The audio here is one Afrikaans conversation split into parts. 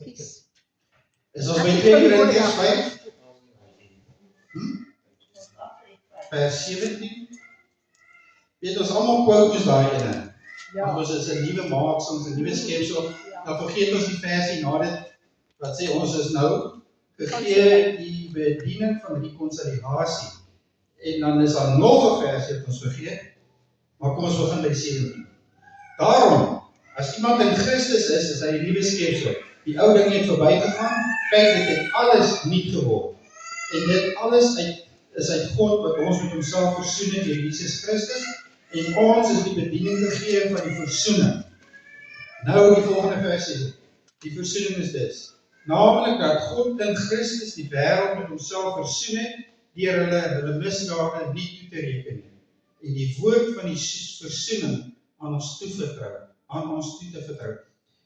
Is ons by 2 Korintiërs 5? Vers 17. Weet ons almal quote ons daai ene. Want ons is 'n nuwe maaksel, ons is 'n nuwe skepsel. Dan vergeet ons die versie na dit wat sê ons is nou gegee die bediening van rekonsiliasie. En dan is daar nog 'n versie wat ons vergeet. Maar kom ons begin by 17. Daarom, as iemand in Christus is hy 'n nuwe skepsel. Die ou ding het verbygegaan, kyk dit het alles nuut geword. En dit alles is uit God wat ons met homself versoen het deur Jesus Christus. En ons is die bediening gegee van die versoening. Nou die volgende vers sê, die versoening is dis. Naamlik dat God in Christus die wêreld met homself versoen het, deur hulle misdade nie toe te reken nie. En die woord van die versoening aan ons toe te vertrou.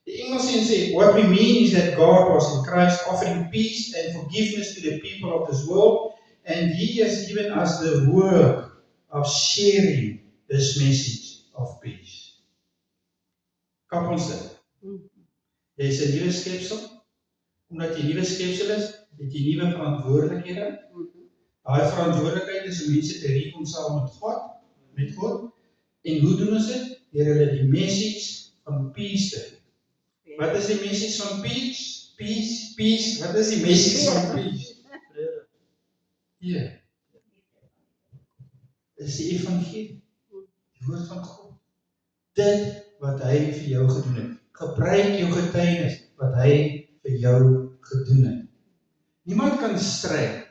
Die Engelsien sê, what we mean is that God was in Christ offering peace and forgiveness to the people of this world, and He has given us the work of sharing this message of peace. Kap ons dit. Jy is 'n nuwe skepsel. Omdat jy 'n nuwe skepsel is, het jy nuwe verantwoordelikhede. Daai verantwoordelikheid is om mense te reconcile met God. En hoe doen ons dit? Deur hulle die message van peace te gee. Wat is die message van peace? Peace. Wat is die message van peace? Hier. Dit is die evangelie. Die woord van God. Dit wat hy vir jou gedoen het. Gebruik jou getuienis wat hy vir jou gedoen het. Niemand kan stry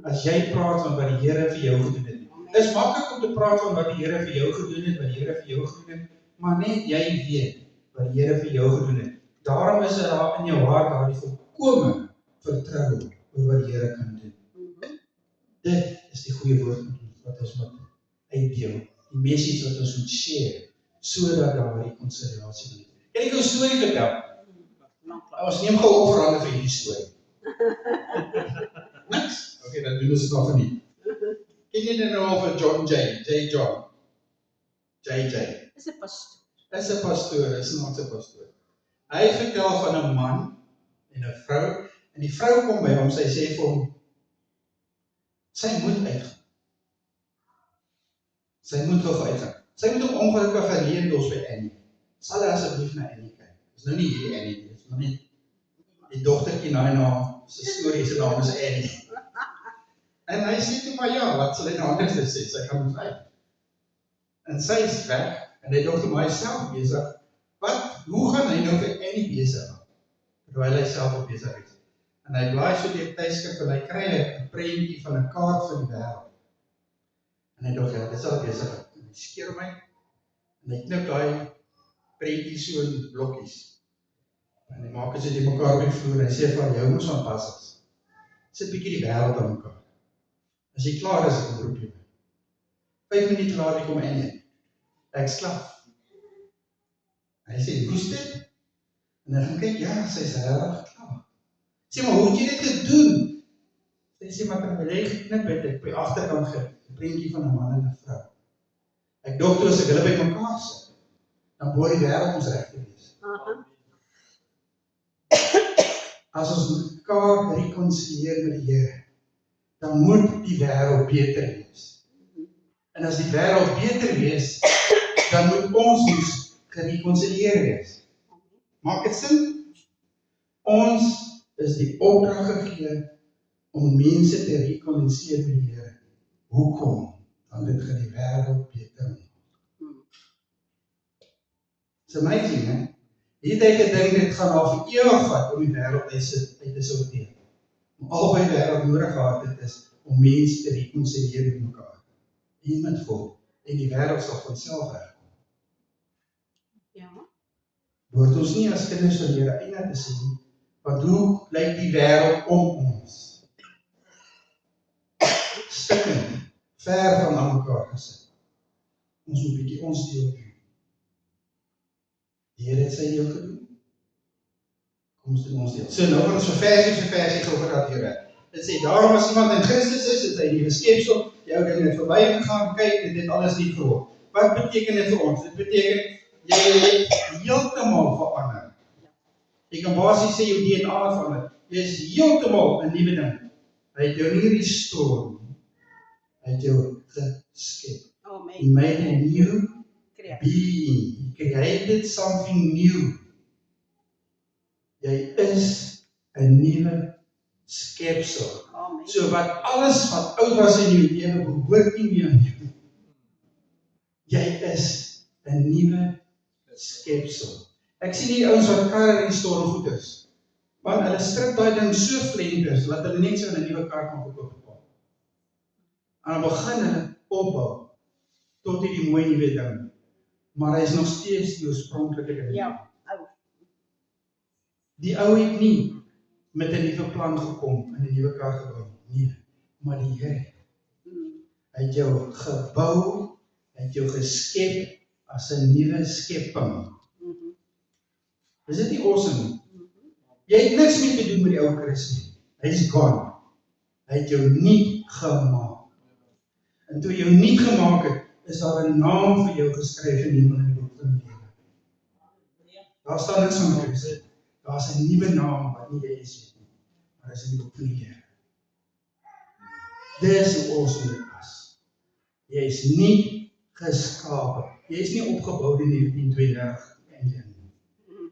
as jy praat van wat die Here vir jou gedoen het. Dit is maklik om te praat van wat die Here vir jou gedoen het, maar net jy weet wat die Here vir jou gedoen het. Daarom is daar in jou hart daardie volkome vertroue oor wat die Here kan doen. Dit is die goeie woord wat ons moet uitdeel. Die message wat ons moet share, sodat daar rekonsiliasie kan wees. Kan ek jou 'n storie vertel? Ons neem gou offerande vir hierdie storie. Niks? Okay, dan doen ons dit nog nie. Ken jy nou al van John J. John? JJ. Is 'n pastoor. Is 'n pastoor, is nog 'n pastoor. Hy vertel van 'n man en 'n vrou, en die vrou kom by hom, sy sê vir hom, sy moet uitgaan. Sy moet gou uitgaan. Sy moet hom ongelukkig alleen los by Annie. Sal hy asseblief na Annie kyk? Dis nou nie hierdie Annie, dit is maar net die dogtertjie naam, sy storie se naam is Annie. En hy sê toe maar ja, wat sal hy nou anders sê? Sy gaan ons uit. En sy is weg, en hy dink maar hy self besig. Hoe gaan hy nou vir Annie besig hou? Terwyl hy self op besig is. En hy blaai so deur tydskrif en hy kry 'n prentjie van 'n kaart van die wêreld. En hy dink ja, dis al besig. En hy skeer my en hy knip daai prentjie so in blokkies. En hy maak dit die mekaar op die vloer en hy sê vir jou moet aanpas is. Sit bietjie die wêreld aan mekaar. As jy klaar is, ek roep jou. 5 minute later kom Annie. Ek's klaar. Hy sê, hoe's dit? En hy gaan kyk, ja, sy is regtig klaar. Sê, maar hoe het jy dit gedoen? Sy sê, maar ek het geknip het, ek by agterkant 'n prentjie van 'n man en 'n vrou. Ek dink toe as ek hulle by mekaar sit, dan behoort die wêreld ons reg te wees. As ons mekaar rekonsilieer met die Here, dan moet die wêreld beter wees. En as die wêreld beter wees, dan moet ons gerekonsilieer wees. Maak dit sin? Ons is die opdrag gegee om mense te rekonsilieer met die Here. Hoekom? Want dit gaan die wêreld beter maak. It's amazing, hè? Hier het hy gedink dit gaan al vir ewig vat om die wêreld uit te sorteer. Al wat die wêreld nodig gehad het is om mense te rekonsilieer met mekaar. En met God. En die wêreld sal van self regkom. Ja. Behoort ons nie as kinders van die Here eina te sien, want hoe lyk die wêreld om ons? Stikkend, ver van aan mekaar gesit. Ons moet bietjie ons deel doen. Die Here het sy deel gedoen. Kom ons doen ons deel. So nou gaan ons vir versie gou gradeer. Dit sê, daarom as iemand in Christus is hy 'n nuwe skepsel, die ou ding het verbygegaan, kyk, dit het alles nuut geword. Wat beteken dit vir ons? Dit beteken, jy het heeltemal verander. Jy kan basies sê jou DNA verander. Jy is heeltemal 'n nuwe ding. Hy het jou nie restore nie. Hy het jou geskep. He made a new being. He created something new. Jy is 'n nuwe skepsel. So wat alles wat oud was in jou lewe behoort nie meer aan jou. Jy is 'n nuwe skepsel. Ek sien die ouens wat karre restore goed is. Want hulle strip daai ding so flenters, dat hulle net so 'n nuwe kar kan verkoop. En dan begin hulle opbou, tot die mooi nuwe ding. Maar hy is nog steeds die oorspronklike ding. Ja, ou. Die ou het nie met 'n nuwe plan gekom en 'n nuwe kar gebou. Nee, maar die Here. Hy het jou gebou, hy het jou geskep as 'n nuwe skepping. Is dit nie awesome nie? Jy het niks meer te doen met die ou Christus nie. Hy is gone. Hy het jou nie gemaak. En toe jou nie gemaak het, is daar 'n naam vir jou geskryf in die boek van die lewe. Daar staan niks van Christus. Daar is 'n nuwe naam wat nie jy is nie. Maar is in die boek van die lewe. Dis hoe awesome dit is. Jy is nie geskape. Jy is nie opgebou in 1932 en jy.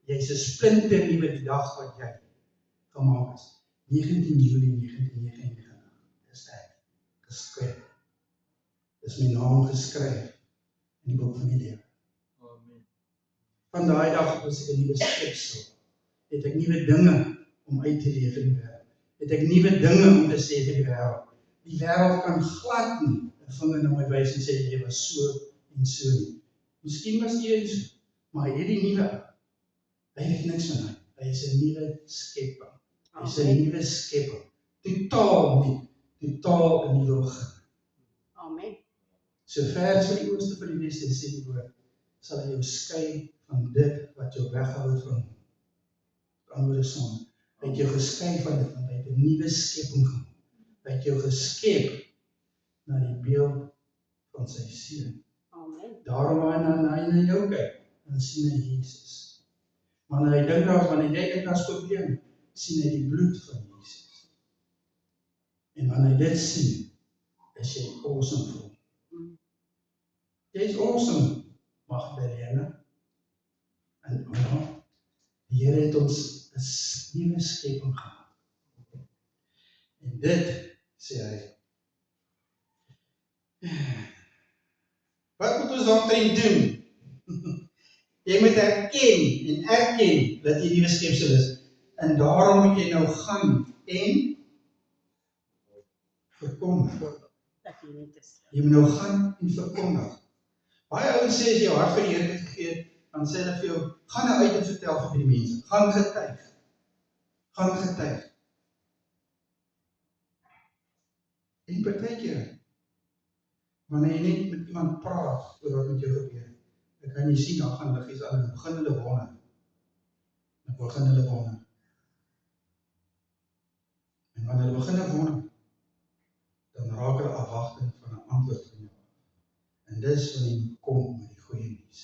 Jy is 'n splinter nuwe die dag wat jy gemaak is. 19 Julie 1999. Dis ek geskep. Dis my naam geskryf in die boek van die lewe. Amen. Van daai dag was ek 'n nuwe skepsel. Het ek nuwe dinge om uit te leef in die wêreld. Het ek nuwe dinge om te sê vir die wêreld. Die wêreld kan glad nie 'n vinger na my wys en sê jy was so en so nie. Miskien was jy eens, maar hierdie nuwe, hy het niks van hy. Hy is 'n nuwe skepping. Hy is 'n nuwe skepping. Totaal nie. Totaal 'n nuwe begin. Amen. So ver as die ooste van die weste, sê die woord, sal hy jou skei van dit wat jou weghou van andere sonde. Hy het jou geskei van dit, want hy het 'n nuwe skepping gemaak. Hy het jou geskep na die beeld van sy seun. Amen. Daarom wanneer hy na jou kyk, dan sien hy Jesus. Wanneer hy dink aan wanneer jy dink aan probleem, sien hy die bloed van Jesus. En wanneer hy dit sien, is jy awesome vir hom. Jy is awesome, Magdalena. En die Here het ons 'n nuwe skepping gemaak. En dit, sê hy, wat moet ons daarin doen? Jy moet erken en erken dat jy 'n nuwe skepsel is. En daarom moet jy nou gaan en verkondig. Jy moet nou gaan en verkondig. Baie ouens sê as jy jou hart vir die Here gegee, dan sê hulle vir jou, gaan nou uit en vertel vir die mense. Gaan getuig. Gaan getuig. En partykeer, wanneer jy net met iemand praat oor wat met jou gebeur, dan kan jy sien, dan gaan liggies aan en begin hulle wonder. Dan begin hulle wonder. En wanneer hulle begin wonder, dan raak hulle afwagting van 'n antwoord van jou. En dis wanneer jy kom met die goeie nuus.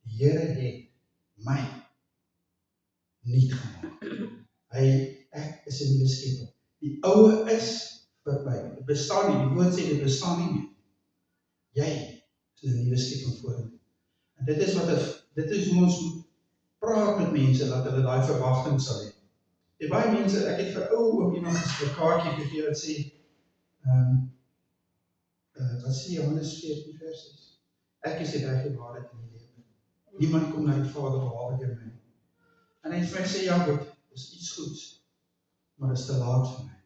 Die Here het my nuut gemaak. Ek is 'n nuwe skepping. Die ou is verby. Dit bestaan nie. Die woord sê dit bestaan nie meer. Jy is 'n nuwe skepping voor hom. En dit is hoe ons moet praat met mense, dat hulle daai verwagting sal hê. Die baie mense, ek het vir ook iemand 'n kaartjie gegee wat sê, wat sê Johannes 14 vers 6? Ek is die weg, die waarheid en die lewe. Niemand kom na die Vader behalwe deur my. En hy het vir my sê, ja goed, dis iets goeds, maar dis te laat vir my.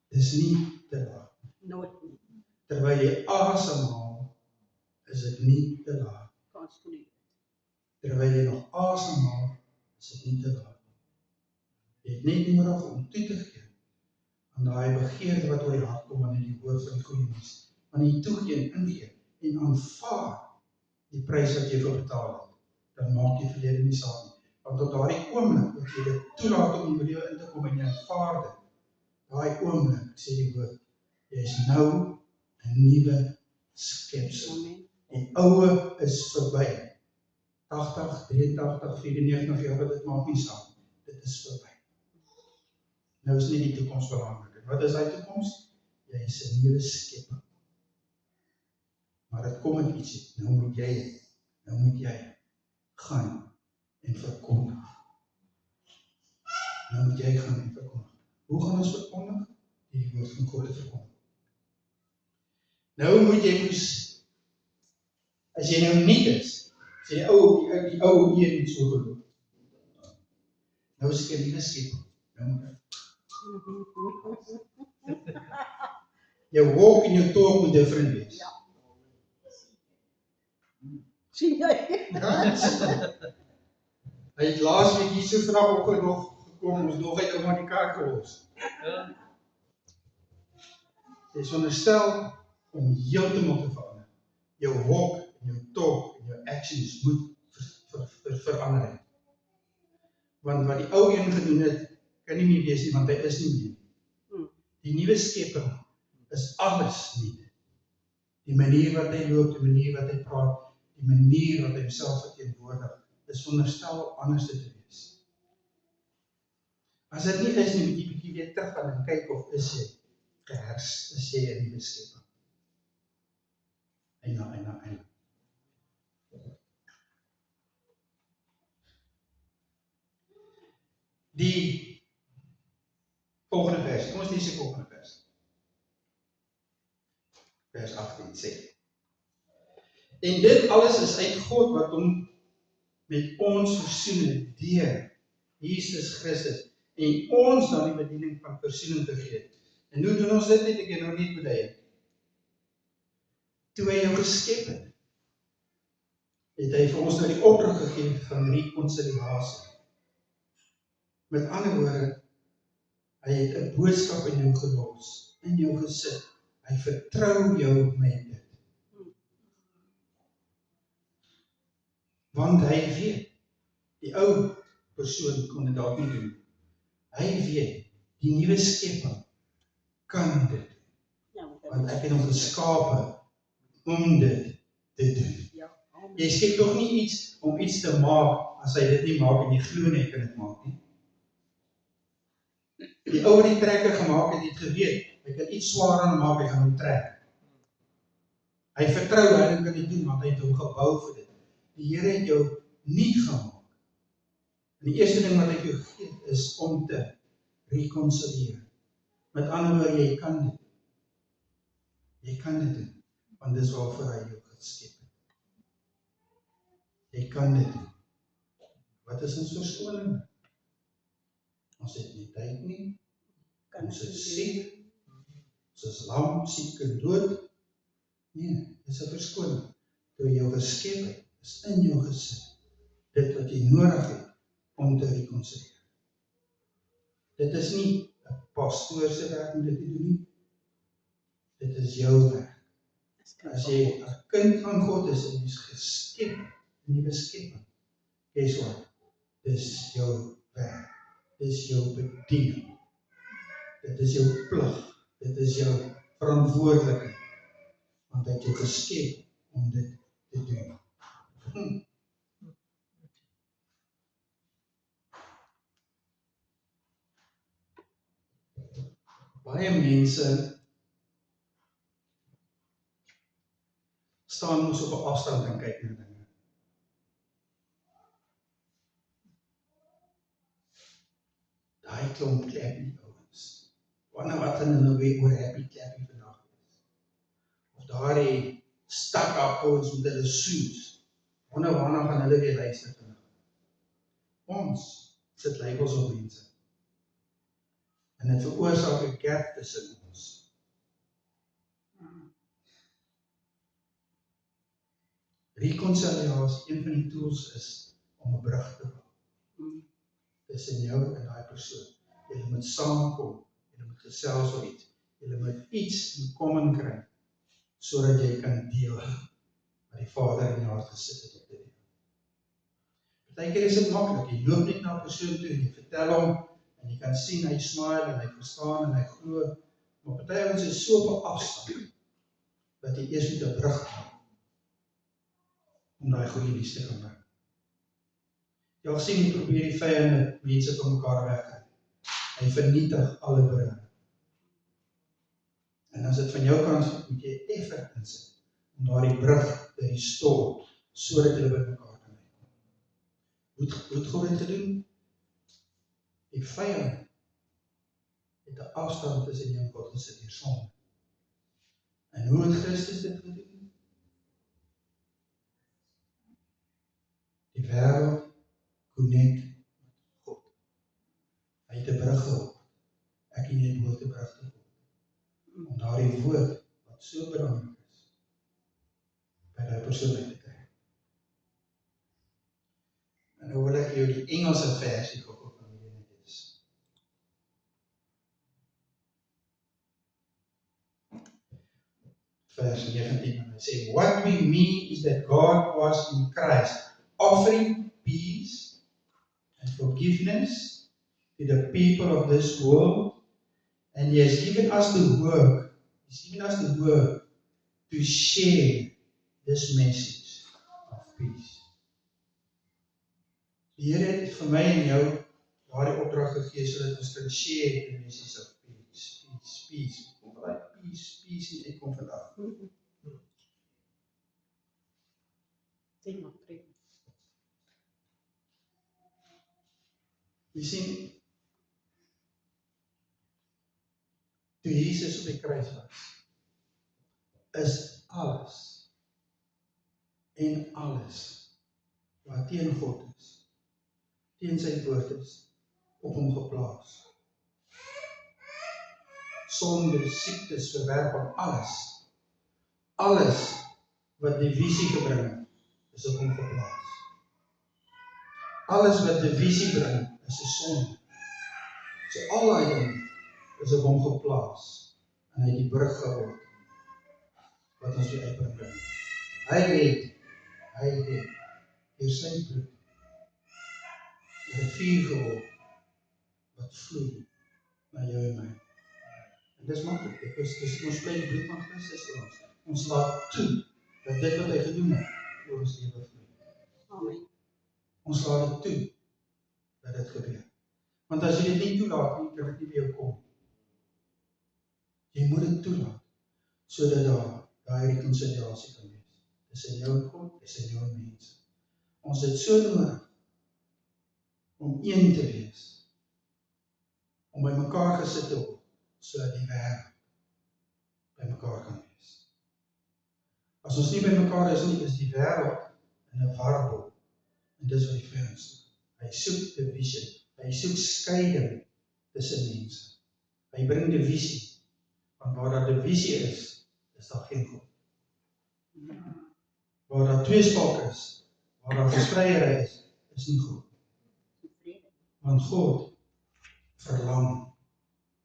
Dis nie te laat. Nooit nie. Terwyl jy asemhaal, is dit nie te laat. Terwyl jy nog asemhaal, is dit nie te laat. Jy het net nodig om toe te gee aan daai begeerte wat oor jou hart kom wanneer jy hoor van die goeie nuus. Wanneer jy toegee en ingee en aanvaar die prys wat jy vir betaal het, dan maak jy verlede nie saak nie. Want tot daardie oomblik wat jy dit toelaat om in die lewe in te kom en jy aanvaar dit, daai oomblik, sê die woord, jy is nou 'n nuwe skepsel. Die oue is verby. 80, 83, 94 jaar, dit maak nie saak. Dit is verby. Nou is nie die toekoms belangrik. Wat is die toekoms? Jy is 'n nuwe skeping. Maar dit kom met iets, nou moet jy gaan en verkondig. Nou moet jy gaan en verkondig. Hoe gaan ons verkondig? Die woord van God te verkondig. Nou moet jy as jy nou nie is, as jy die ou een so geloop, nou is ek 'n nuwe skeping. Jou walk en jou talk moet different wees. Sien jy? Hy het laasweek hier so vanoggend nog gekom, ons nog uit ouma die kerk gelos. Jy is veronderstel om heeltemal te verander. Jou walk en jou talk en jou actions moet verander. Want wat die ou een gedoen het, kan nie meer wees nie, want hy is nie meer. Die nuwe skeping is alles nie. Die manier wat hy loop, die manier wat hy praat, die manier wat hy homself verteenwoordig, is veronderstel anders te wees. As dit nie is nie, moet jy bietjie weer teruggaan en kyk of is jy gehers, is jy 'n nuwe skeping. Eina. Die volgende vers, kom ons lees die volgende vers. Vers 18 sê. En dit alles is uit God wat hom met ons versoen het deur Jesus Christus en ons dan die bediening van versoening te gee. En hoe doen ons dit? Het ek nou net beduie. Toe hy jou geskep het hy vir ons nou die opdrag gegee van rekonsiliasie. Met ander woorde, hy het 'n boodskap in jou gelos, in jou gesit. Hy vertrou jou met dit. Want hy weet, die ou persoon kon dit dalk nie doen. Hy weet, die nuwe skeping kan dit. Want ek het hom geskape om dit te doen. Jy skep tog nie iets om iets te maak, as hy dit nie maak en jy glo nie, kan dit maak nie. Die ou wat die trekker gemaak het, het geweet, hy kan iets swaar aan maak, hy gaan hom trek. Hy vertrou, hy kan dit doen, want hy het hom gebou vir dit. Die Here het jou nie gemaak. En die eerste ding wat hy jou gegee is om te rekonsilieer. Met ander woorde, jy kan dit. Jy kan dit doen, want dis waarvoor hy jou geskep het. Jy kan dit doen. Wat is ons verskoning? Ons het nie tyd nie. Ons is siek. Ons is lam, siek en dood. Nee, dis 'n verskoning. Toe jou geskep het, is in jou gesit. Dit wat jy nodig het om te rekonsilieer. Dit is nie 'n pastoor se werk om dit te doen nie. Dit is jou werk. As jy 'n kind van God is en jy is geskep, 'n nuwe skeping, guess what? Dis jou werk. Dis jou bediening. Dit is jou plig. Dit is jou verantwoordelikheid. Want hy het jou geskep om dit te doen. Baie mense staan ons op 'n afstand en kyk na dinge. Daai klomp klappie ouens. Wanneer wat hulle nou weer oor happy klappie vandag is. Of daardie stuck-up ouens met hulle soes. Wanneer gaan hulle weer luister vandag? Ons sit labels op mense. En dit veroorsaak 'n gap tussen ons. Rekonsiliasie, een van die tools is om 'n brug te bou. Tussen jou en daai persoon. Jy moet saamkom, jy moet gesels oor iets. Jy moet iets in common kry, sodat jy kan deel wat die Vader in jou hart gesit het op dit. Partykeer is dit maklik, jy loop net na 'n persoon toe en jy vertel hom, en jy kan sien, hy smile en hy verstaan en hy glo, maar party ouens is so op 'n afstand, dat jy eers moet 'n brug maak, om daai goeie nuus te kan bring. Jy al sien, probeer die vyande mense van mekaar wegkry. Hy vernietig alle brûe. En as dit van jou kant moet jy effort insit om daardie brug te restore, sodat julle by mekaar kan kom. Hoe het God dit gedoen? Die vyand het 'n afstand tussen jou en God gesit deur sonde. En hoe het Christus dit gedoen? Die wêreld connect met God. Hy het 'n brug gehad. Ek en jy behoort 'n brug te word. Om daardie woord wat so belangrik is, by daai persoon uit te kry. En nou wil ek jou die Engelse versie gou van hierdie lees. Vers 19, en hy sê, what we mean is that God was in Christ, offering peace and forgiveness to the people of this world, and He has given us the work, to share this message of peace. Die Here het vir my en jou daardie opdrag gegee sodat ons kan share the message of peace. Kom vanuit peace nie uitkom vandag. Jy sien, toe Jesus op die kruis was, is alles en alles wat teen God is, teen sy woord is, op hom geplaas. Sonde, siektes, verwerping, alles wat divisie gebring het, is op hom geplaas. Alles wat divisie bring, is 'n sonde. So al daai ding is op hom geplaas, en hy het die brug geword, wat ons weer uitbring. Hy het deur sy bloed 'n rivier geword, wat vloei na jou en my. En dis maklik, dis ons bly die bloed van Christus vir ons. Ons laat toe, dat dit wat hy gedoen het, oor ons lewe vloei. Amen. Ons laat dit toe, dat dit gebeur. Want as jy dit nie toelaat nie, kan dit nie by jou kom. Jy moet dit toelaat, sodat daar reconciliasie kan wees. Dis in jou en God, dis in jou en mense. Ons het so nodig, om een te wees, om by mekaar gesit te word, sodat die wêreld by mekaar kan wees. As ons nie by mekaar is nie, is die wêreld in 'n warboel, en dis wat die vyand soek. Hy soek divisie, hy soek skeiding tussen mense. Hy bring divisie, want waar daar divisie is daar geen God. Waar daar tweespraak is, waar daar verspreiery is nie God. Want God verlang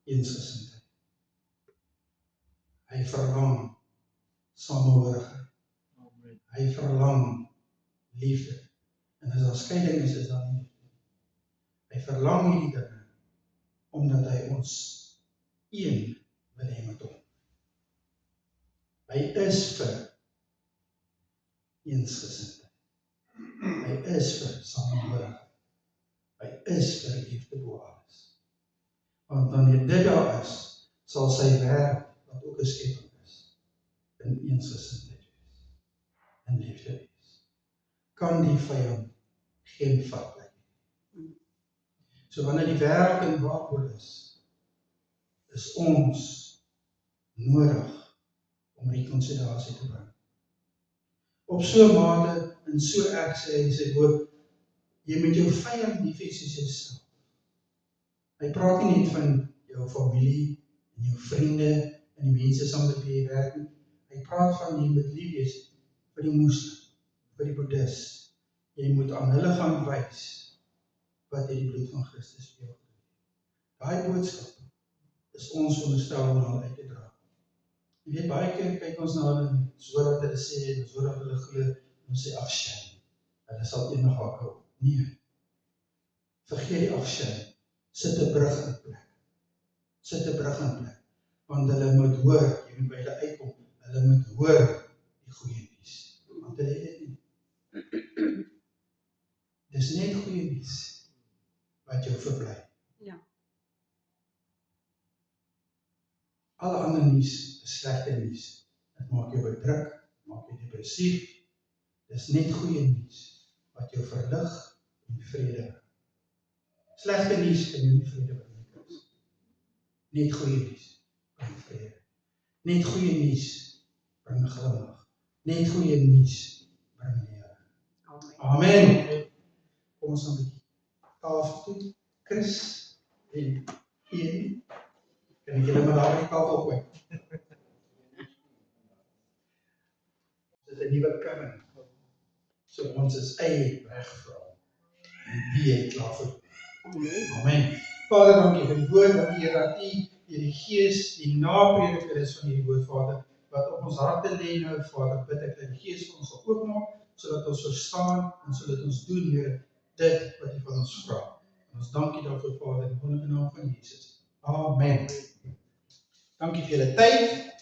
eensgesindheid. Hy verlang samehorigheid. Hy verlang liefde. En as daar skeiding is daar nie liefde. Hy verlang hierdie dinge, omdat hy ons een wil hê met hom. Hy is vir eensgesindheid. Hy is vir samehorigheid. Hy is vir liefde bo alles. Want wanneer dit daar is, sal sy wêreld, wat ook 'n skepping is, in eensgesindheid wees, in liefde wees. Kan die vyand geen vat lê. So wanneer die wêreld in warboel is ons nodig om reconciliasie te bring. Op so 'n mate en so erg sê hy in sy woord, jy moet jou vyand lief hê soos jouself. Hy praat nie net van jou familie en jou vriende en die mense saam met wie jy werk nie. Hy praat van jy moet lief wees vir die moslim, vir die boeddhis. Jy moet aan hulle gaan wys wat het die bloed van Christus vir jou gedoen. Daai boodskap is ons veronderstel om hulle uit te dra. Jy weet, baie keer kyk ons na hulle, sodat hulle sê, en sodat hulle glo, en sê afskeid. Hulle sal enig hou. Nee. Vergeet die afskeid. Sit 'n brug in plek. Sit 'n brug in plek. Want hulle moet hoor, jy moet by hulle uitkom, hulle moet hoor die goeie nuus. Want hulle het dit nie. Dis net goeie nuus wat jou verbly. Ja. Alle ander nuus is slegte nuus. Dit maak jou bedruk, maak jou depressief. Dis net goeie nuus wat jou verlig en vrede bring. Slegte nuus kan jou nie vrede bring nie. Net goeie nuus bring vrede. Net goeie nuus bring glimlag. Net goeie nuus bring lewe. Amen. Amen. Kom ons aan 'n bietjie tafel toe. Chris en Ian, kan ek julle maar daar by die tafel gooi? Dit is 'n nuwe koning. So ons is eie reggevra. En wie het klaar vir? Amen. Amen. Vader, dankie vir die woord, dankie Here dat U deur die Gees die naprediker is van hierdie woord, Vader, wat op ons harte lê nou, Vader, bid ek dat die Gees vir ons sal oopmaak, sodat ons verstaan en sodat ons doen, Here, dit wat U van ons vra. En ons dankie daarvoor, Vader, in die wonderlike naam van Jesus. Amen. Dankie vir julle tyd.